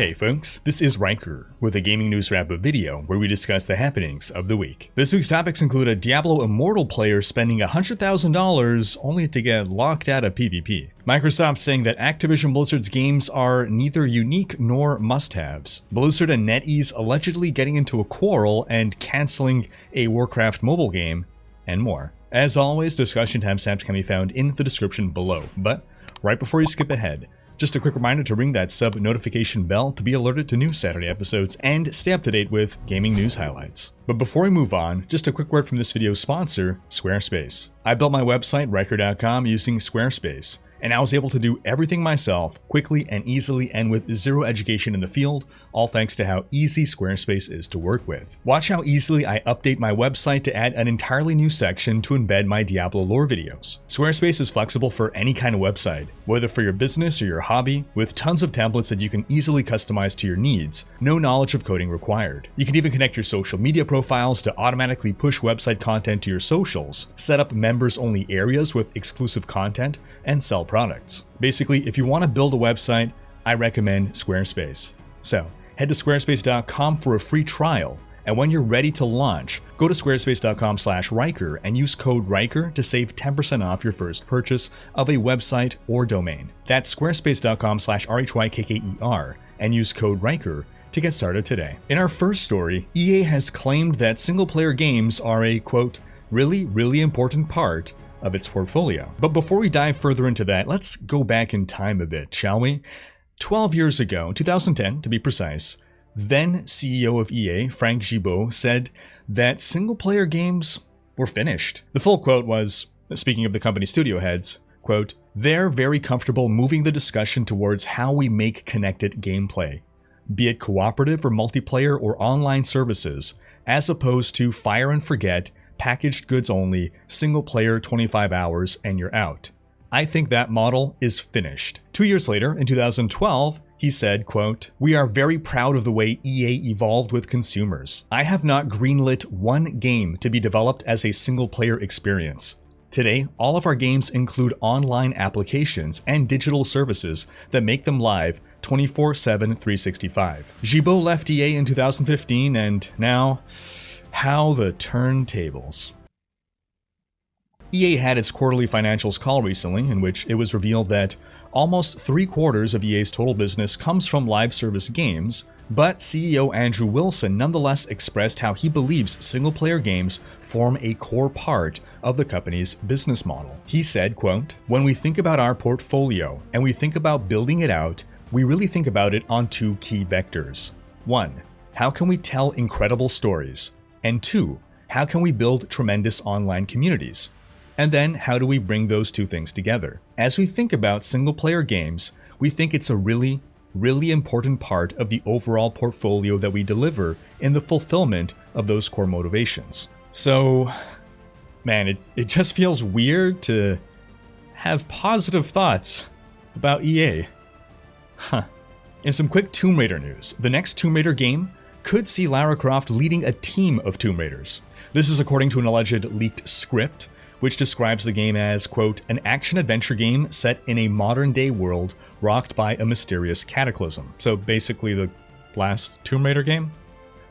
Hey folks, this is Riker with a gaming news wrap-up video where we discuss the happenings of the week. This week's topics include a Diablo Immortal player spending $100,000 only to get locked out of PvP. Microsoft saying that Activision Blizzard's games are neither unique nor must-haves. Blizzard and NetEase allegedly getting into a quarrel and canceling a Warcraft mobile game, and more. As always, discussion timestamps can be found in the description below, but right before you skip ahead, just a quick reminder to ring that sub notification bell to be alerted to new Saturday episodes and stay up to date with gaming news highlights. But before we move on, just a quick word from this video's sponsor, Squarespace. I built my website, Riker.com, using Squarespace, and I was able to do everything myself, quickly and easily and with zero education in the field, all thanks to how easy Squarespace is to work with. Watch how easily I update my website to add an entirely new section to embed my Diablo lore videos. Squarespace is flexible for any kind of website, whether for your business or your hobby, with tons of templates that you can easily customize to your needs, no knowledge of coding required. You can even connect your social media profiles to automatically push website content to your socials, set up members-only areas with exclusive content, and sell products. Basically, if you want to build a website, I recommend Squarespace. So, head to squarespace.com for a free trial, and when you're ready to launch, go to squarespace.com/Riker and use code Riker to save 10% off your first purchase of a website or domain. That's squarespace.com/RHYKKER and use code Riker to get started today. In our first story, EA has claimed that single-player games are a, quote, really important part of its portfolio. But before we dive further into that, let's go back in time a bit, shall we? 12 years ago, 2010 to be precise, then CEO of EA, Frank Gibeau, said that single-player games were finished. The full quote was, speaking of the company's studio heads, quote, "They're very comfortable moving the discussion towards how we make connected gameplay, be it cooperative or multiplayer or online services, as opposed to fire and forget, packaged goods only, single player 25 hours and you're out. I think that model is finished." 2 years later, in 2012, he said, quote, "We are very proud of the way EA evolved with consumers. I have not greenlit one game to be developed as a single player experience. Today, all of our games include online applications and digital services that make them live 24/7, 365. Gibeau left EA in 2015 and now, how the turntables. EA had its quarterly financials call recently, in which it was revealed that almost 3/4 of EA's total business comes from live service games, but CEO Andrew Wilson nonetheless expressed how he believes single-player games form a core part of the company's business model. He said, quote, "When we think about our portfolio and we think about building it out, we really think about it on two key vectors. One, how can we tell incredible stories? And two, how can we build tremendous online communities? And then how do we bring those two things together? As we think about single-player games, we think it's a really important part of the overall portfolio that we deliver in the fulfillment of those core motivations." So, man, it just feels weird to have positive thoughts about EA. In some quick Tomb Raider news, the next Tomb Raider game could see Lara Croft leading a team of Tomb Raiders. This is according to an alleged leaked script, which describes the game as, quote, "an action-adventure game set in a modern-day world rocked by a mysterious cataclysm." So basically the last Tomb Raider game?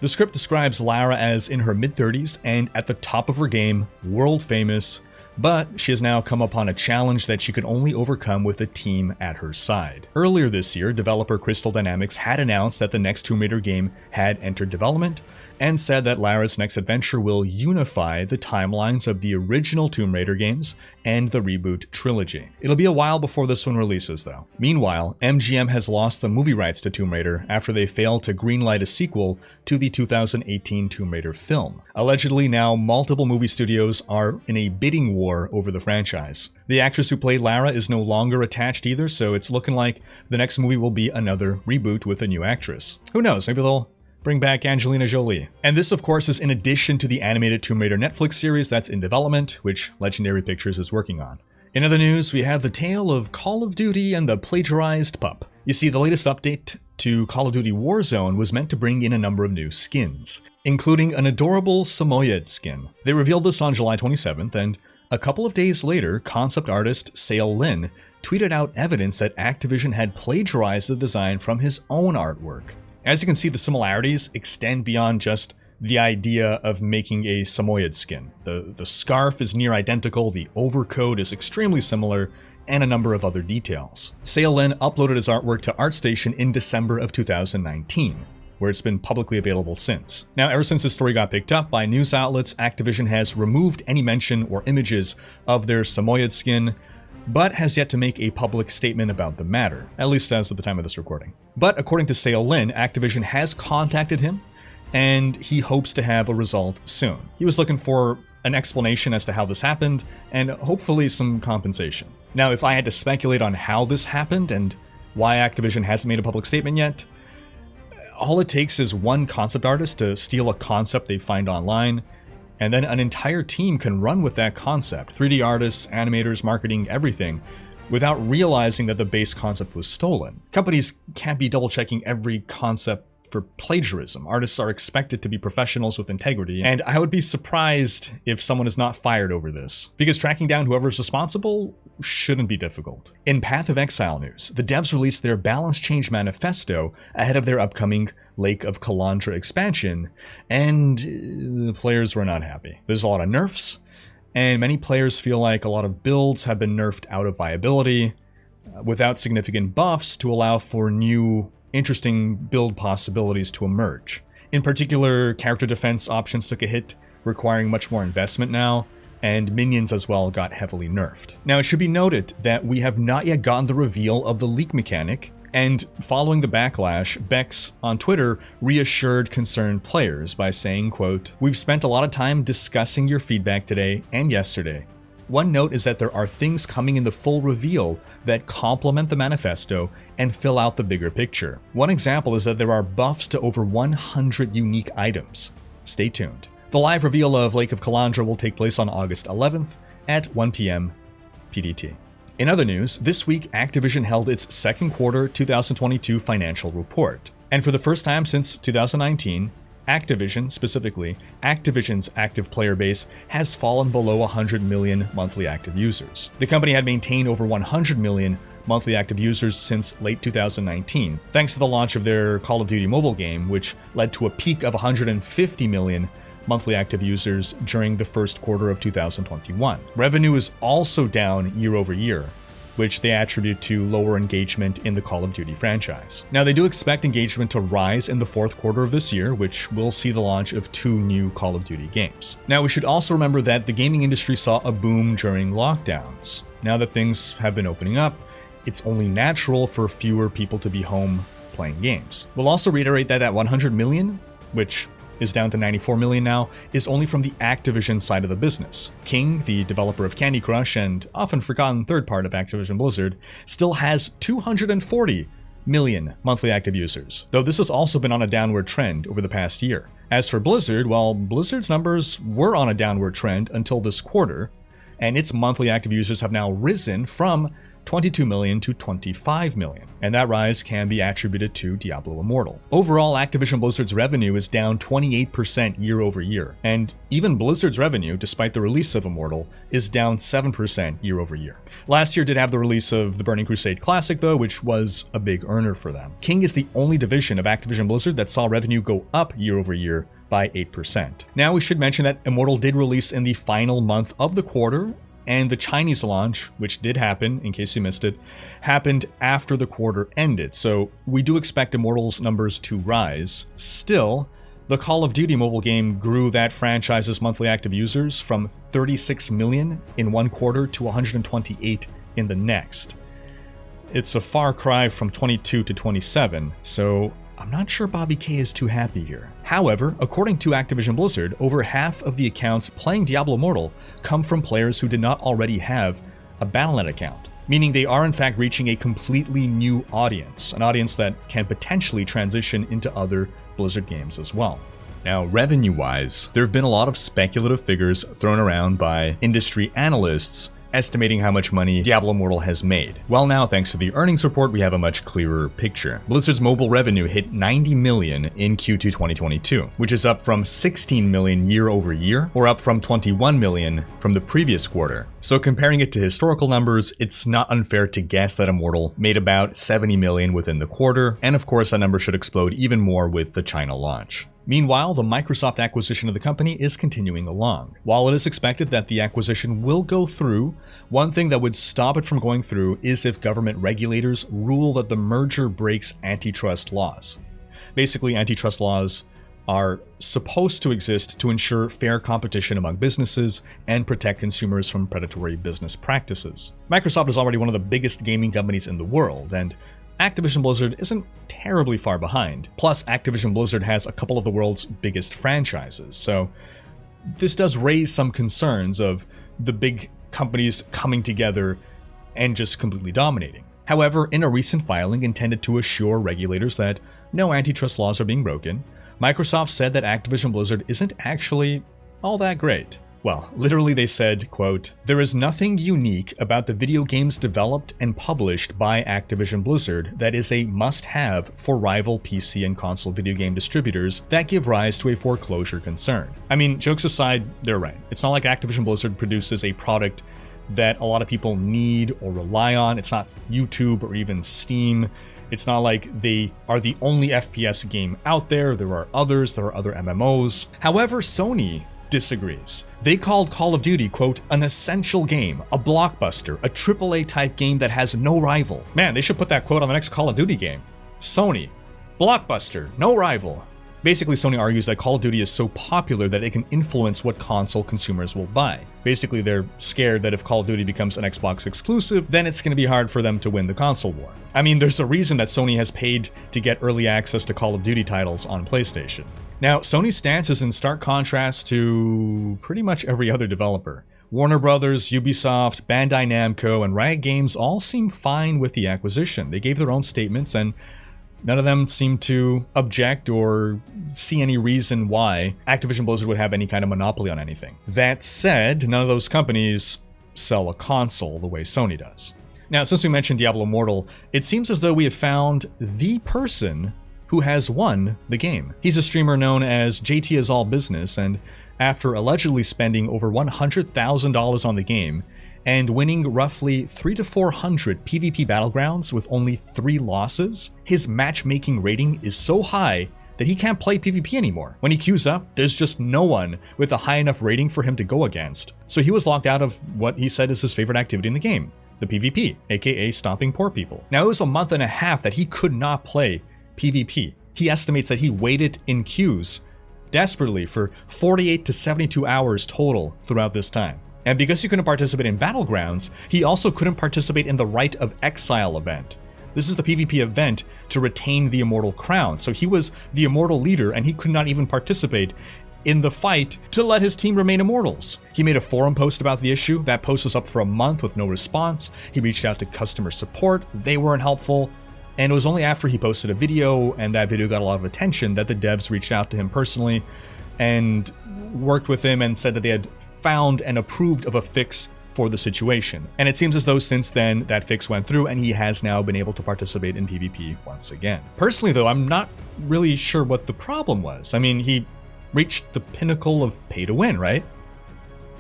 The script describes Lara as in her mid-30s and at the top of her game, world-famous, but she has now come upon a challenge that she could only overcome with a team at her side. Earlier this year, developer Crystal Dynamics had announced that the next Tomb Raider game had entered development, and said that Lara's next adventure will unify the timelines of the original Tomb Raider games and the reboot trilogy. It'll be a while before this one releases, though. Meanwhile, MGM has lost the movie rights to Tomb Raider after they failed to greenlight a sequel to the 2018 Tomb Raider film. Allegedly, now multiple movie studios are in a bidding war over the franchise. The actress who played Lara is no longer attached either, so it's looking like the next movie will be another reboot with a new actress. Who knows, maybe they'll bring back Angelina Jolie. And this, of course, is in addition to the animated Tomb Raider Netflix series that's in development, which Legendary Pictures is working on. In other news, we have the tale of Call of Duty and the plagiarized pup. You see, the latest update to Call of Duty Warzone was meant to bring in a number of new skins, including an adorable Samoyed skin. They revealed this on July 27th, and a couple of days later, concept artist Sail Lin tweeted out evidence that Activision had plagiarized the design from his own artwork. As you can see, the similarities extend beyond just the idea of making a Toioiz skin. The scarf is near identical, the overcoat is extremely similar, and a number of other details. Saolin uploaded his artwork to ArtStation in December of 2019, where it's been publicly available since. Now, ever since this story got picked up by news outlets, Activision has removed any mention or images of their Toioiz skin, but has yet to make a public statement about the matter, at least as of the time of this recording. But according to Saolin, Activision has contacted him, and he hopes to have a result soon. He was looking for an explanation as to how this happened, and hopefully some compensation. Now, if I had to speculate on how this happened and why Activision hasn't made a public statement yet, all it takes is one concept artist to steal a concept they find online, and then an entire team can run with that concept, 3D artists, animators, marketing, everything, without realizing that the base concept was stolen. Companies can't be double-checking every concept for plagiarism. Artists are expected to be professionals with integrity, and I would be surprised if someone is not fired over this, because tracking down whoever's responsible shouldn't be difficult. In Path of Exile news, the devs released their balance change manifesto ahead of their upcoming Lake of Kalandra expansion, and the players were not happy. There's a lot of nerfs, and many players feel like a lot of builds have been nerfed out of viability, without significant buffs to allow for new interesting build possibilities to emerge. In particular, character defense options took a hit, requiring much more investment now, and minions as well got heavily nerfed. Now, it should be noted that we have not yet gotten the reveal of the leak mechanic, and following the backlash, Bex on Twitter reassured concerned players by saying, quote, "We've spent a lot of time discussing your feedback today and yesterday. One note is that there are things coming in the full reveal that complement the manifesto and fill out the bigger picture. One example is that there are buffs to over 100 unique items. Stay tuned." The live reveal of Lake of Kalandra will take place on August 11th at 1 p.m. PDT. In other news, this week Activision held its second quarter 2022 financial report. And for the first time since 2019, Activision, specifically, Activision's active player base has fallen below 100 million monthly active users. The company had maintained over 100 million monthly active users since late 2019, thanks to the launch of their Call of Duty mobile game, which led to a peak of 150 million monthly active users during the first quarter of 2021. Revenue is also down year over year, which they attribute to lower engagement in the Call of Duty franchise. Now, they do expect engagement to rise in the fourth quarter of this year, which will see the launch of 2 new Call of Duty games. Now, we should also remember that the gaming industry saw a boom during lockdowns. Now that things have been opening up, it's only natural for fewer people to be home playing games. We'll also reiterate that at 100 million, which is down to 94 million now, is only from the Activision side of the business. King, the developer of Candy Crush and often forgotten third part of Activision Blizzard, still has 240 million monthly active users, though this has also been on a downward trend over the past year. As for Blizzard, well, Blizzard's numbers were on a downward trend until this quarter, and its monthly active users have now risen from 22 million to 25 million, and that rise can be attributed to Diablo Immortal. Overall, Activision Blizzard's revenue is down 28% year over year, and even Blizzard's revenue, despite the release of Immortal, is down 7% year over year. Last year did have the release of the Burning Crusade Classic though, which was a big earner for them. King is the only division of Activision Blizzard that saw revenue go up year over year by 8%. Now, we should mention that Immortal did release in the final month of the quarter, and the Chinese launch, which did happen, in case you missed it, happened after the quarter ended, so we do expect Immortal's numbers to rise. Still, the Call of Duty mobile game grew that franchise's monthly active users from 36 million in one quarter to 128 in the next. It's a far cry from 22 to 27, so I'm not sure Bobby K is too happy here. However, according to Activision Blizzard, over half of the accounts playing Diablo Immortal come from players who did not already have a Battle.net account, meaning they are in fact reaching a completely new audience, an audience that can potentially transition into other Blizzard games as well. Now, revenue-wise, there have been a lot of speculative figures thrown around by industry analysts estimating how much money Diablo Immortal has made. Well, now, thanks to the earnings report, we have a much clearer picture. Blizzard's mobile revenue hit $90 million in Q2 2022, which is up from $16 million year over year, or up from $21 million from the previous quarter. So comparing it to historical numbers, it's not unfair to guess that Immortal made about $70 million within the quarter, and of course that number should explode even more with the China launch. Meanwhile, the Microsoft acquisition of the company is continuing along. While it is expected that the acquisition will go through, one thing that would stop it from going through is if government regulators rule that the merger breaks antitrust laws. Basically, antitrust laws are supposed to exist to ensure fair competition among businesses and protect consumers from predatory business practices. Microsoft is already one of the biggest gaming companies in the world, and Activision Blizzard isn't terribly far behind. Plus, Activision Blizzard has a couple of the world's biggest franchises, so this does raise some concerns of the big companies coming together and just completely dominating. However, in a recent filing intended to assure regulators that no antitrust laws are being broken, Microsoft said that Activision Blizzard isn't actually all that great. Well, literally they said, quote, "There is nothing unique about the video games developed and published by Activision Blizzard that is a must-have for rival PC and console video game distributors that give rise to a foreclosure concern." I mean, jokes aside, they're right. It's not like Activision Blizzard produces a product that a lot of people need or rely on. It's not YouTube or even Steam. It's not like they are the only FPS game out there. There are others. There are other MMOs. However, Sony disagrees. They called Call of Duty, quote, "an essential game, a blockbuster, a AAA type game that has no rival." Man, they should put that quote on the next Call of Duty game. Sony, blockbuster, no rival. Basically, Sony argues that Call of Duty is so popular that it can influence what console consumers will buy. Basically, they're scared that if Call of Duty becomes an Xbox exclusive, then it's going to be hard for them to win the console war. I mean, there's a reason that Sony has paid to get early access to Call of Duty titles on PlayStation. Now, Sony's stance is in stark contrast to pretty much every other developer. Warner Brothers, Ubisoft, Bandai Namco, and Riot Games all seem fine with the acquisition. They gave their own statements, and none of them seem to object or see any reason why Activision Blizzard would have any kind of monopoly on anything. That said, none of those companies sell a console the way Sony does. Now, since we mentioned Diablo Immortal, it seems as though we have found the person who has won the game. He's a streamer known as JT Is All Business, and after allegedly spending over $100,000 on the game and winning roughly 300 to 400 PvP battlegrounds with only 3 losses, his matchmaking rating is so high that he can't play PvP anymore. When he queues up, there's just no one with a high enough rating for him to go against. So he was locked out of what he said is his favorite activity in the game, the PvP, aka stomping poor people. Now, it was a month and a half that he could not play PvP. He estimates that he waited in queues desperately for 48 to 72 hours total throughout this time. And because he couldn't participate in Battlegrounds, he also couldn't participate in the Rite of Exile event. This is the PvP event to retain the Immortal crown. So he was the Immortal leader and he could not even participate in the fight to let his team remain immortals. He made a forum post about the issue. That post was up for a month with no response. He reached out to customer support. They weren't helpful. And it was only after he posted a video and that video got a lot of attention that the devs reached out to him personally and worked with him and said that they had found and approved of a fix for the situation. And it seems as though since then that fix went through and he has now been able to participate in PvP once again. Personally though, I'm not really sure what the problem was. I mean, he reached the pinnacle of pay to win, right?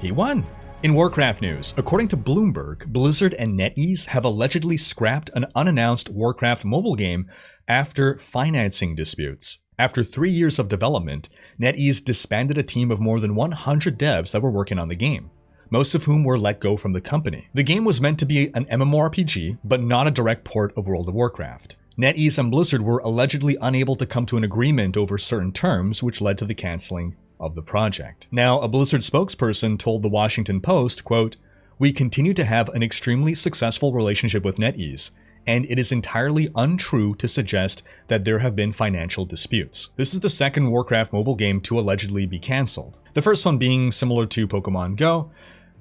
He won. In Warcraft news, according to Bloomberg, Blizzard and NetEase have allegedly scrapped an unannounced Warcraft mobile game after financing disputes. After 3 years of development, NetEase disbanded a team of more than 100 devs that were working on the game, most of whom were let go from the company. The game was meant to be an MMORPG, but not a direct port of World of Warcraft. NetEase and Blizzard were allegedly unable to come to an agreement over certain terms, which led to the canceling of the project. Now, a Blizzard spokesperson told the Washington Post, quote, "We continue to have an extremely successful relationship with NetEase, and it is entirely untrue to suggest that there have been financial disputes." This is the second Warcraft mobile game to allegedly be cancelled. The first one being similar to Pokemon Go,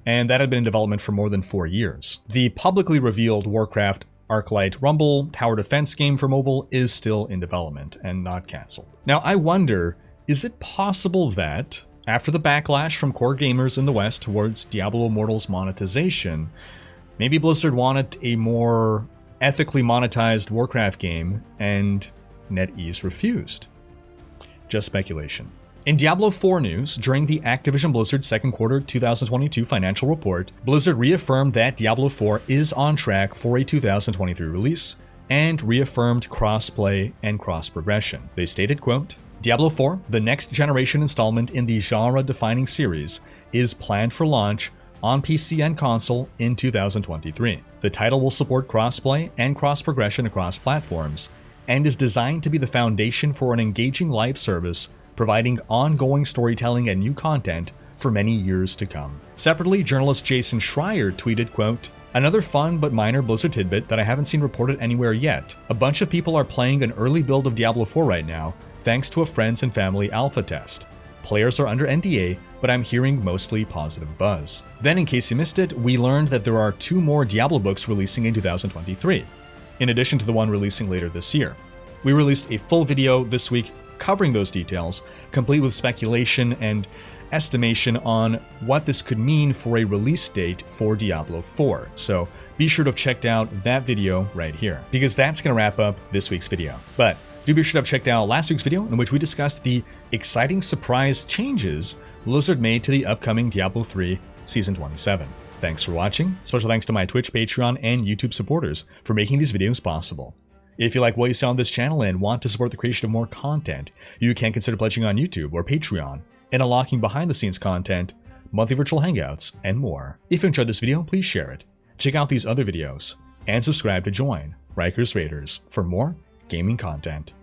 and that had been in development for more than 4 years. The publicly revealed Warcraft Arclight Rumble tower defense game for mobile is still in development and not cancelled. Now, I wonder, is it possible that After the backlash from core gamers in the West towards Diablo Immortal's monetization, maybe Blizzard wanted a more ethically monetized Warcraft game, and NetEase refused. Just speculation. In Diablo 4 news, during the Activision Blizzard second quarter 2022 financial report, Blizzard reaffirmed that Diablo 4 is on track for a 2023 release, and reaffirmed cross-play and cross-progression. They stated, quote, Diablo 4, the next generation installment in the genre-defining series, is planned for launch on PC and console in 2023. The title will support cross-play and cross-progression across platforms, and is designed to be the foundation for an engaging live service providing ongoing storytelling and new content for many years to come. Separately, journalist Jason Schreier tweeted, quote, another fun but minor Blizzard tidbit that I haven't seen reported anywhere yet. A bunch of people are playing an early build of Diablo 4 right now, thanks to a friends and family alpha test. Players are under NDA, but I'm hearing mostly positive buzz. Then, in case you missed it, we learned that there are 2 more Diablo books releasing in 2023, in addition to the one releasing later this year. We released a full video this week covering those details, complete with speculation and estimation on what this could mean for a release date for Diablo 4. So be sure to have checked out that video right here, because that's going to wrap up this week's video. But do be sure to have checked out last week's video in which we discussed the exciting surprise changes Blizzard made to the upcoming Diablo 3 Season 27. Thanks for watching. Special thanks to my Twitch, Patreon, and YouTube supporters for making these videos possible. If you like what you saw on this channel and want to support the creation of more content, you can consider pledging on YouTube or Patreon and unlocking behind-the-scenes content, monthly virtual hangouts, and more. If you enjoyed this video, please share it, check out these other videos, and subscribe to join Riker's Raiders for more gaming content.